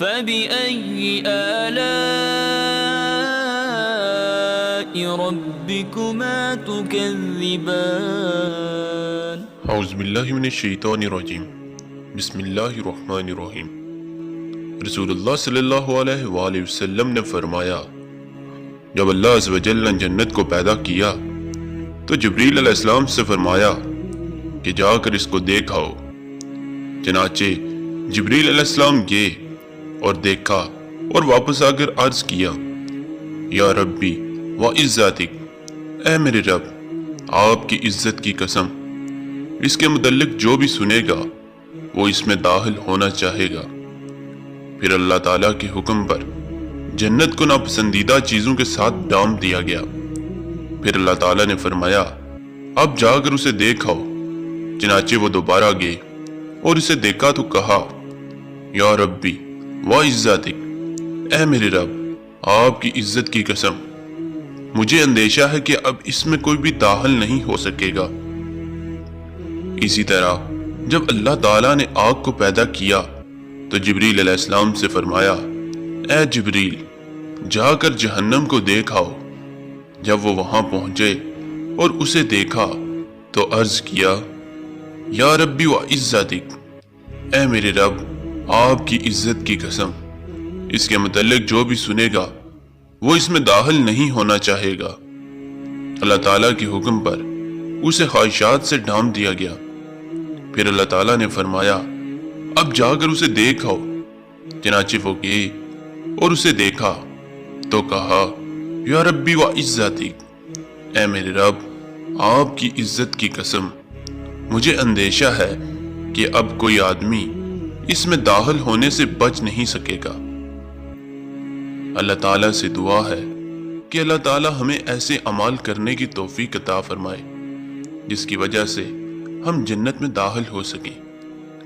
فبأي آلاء ربكما تكذبان اعوذ باللہ من الشیطان الرجیم بسم اللہ الرحمن الرحیم۔ رسول اللہ صلی اللہ علیہ وآلہ وسلم نے فرمایا، جب اللہ عز و جل نے جنت کو پیدا کیا تو جبریل علیہ السلام سے فرمایا کہ جا کر اس کو دیکھ آؤ۔ چنانچہ جبریل علیہ السلام گئے اور دیکھا اور واپس آ کر عرض کیا، یا ربی وعزتک، اے میرے رب آپ کی عزت کی قسم، اس کے متعلق جو بھی سنے گا وہ اس میں داخل ہونا چاہے گا۔ پھر اللہ تعالیٰ کے حکم پر جنت کو ناپسندیدہ چیزوں کے ساتھ ڈھانپ دیا گیا۔ پھر اللہ تعالیٰ نے فرمایا، اب جا کر اسے دیکھ آؤ۔ چنانچہ وہ دوبارہ گئے اور اسے دیکھا تو کہا، یا ربی وعزتک، اے میرے رب آپ کی عزت کی قسم، مجھے اندیشہ ہے کہ اب اس میں کوئی بھی داخل نہیں ہو سکے گا۔ اسی طرح جب اللہ تعالیٰ نے آگ کو پیدا کیا تو جبریل علیہ السلام سے فرمایا، اے جبریل جا کر جہنم کو دیکھ آؤ۔ جب وہ وہاں پہنچے اور اسے دیکھا تو عرض کیا، یا ربی وعزتک، اے میرے رب آپ کی عزت کی قسم، اس کے متعلق جو بھی سنے گا وہ اس میں داخل نہیں ہونا چاہے گا۔ اللہ تعالیٰ کے حکم پر اسے خواہشات سے ڈھانپ دیا گیا۔ پھر اللہ تعالیٰ نے فرمایا، اب جا کر اسے دیکھ آؤ۔ چنانچہ وہ گئے اور اسے دیکھا تو کہا، یا ربی وعزتک، اے میرے رب آپ کی عزت کی قسم، مجھے اندیشہ ہے کہ اب کوئی آدمی اس میں داخل ہونے سے بچ نہیں سکے گا۔ اللہ تعالیٰ سے دعا ہے کہ اللہ تعالیٰ ہمیں ایسے اعمال کرنے کی توفیق عطا فرمائے جس کی وجہ سے ہم جنت میں داخل ہو سکیں،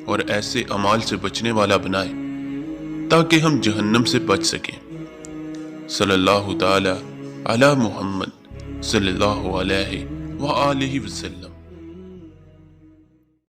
اور ایسے اعمال سے بچنے والا بنائے تاکہ ہم جہنم سے بچ سکیں۔ صلی اللہ تعالی علی محمد صلی اللہ علیہ وآلہ وسلم۔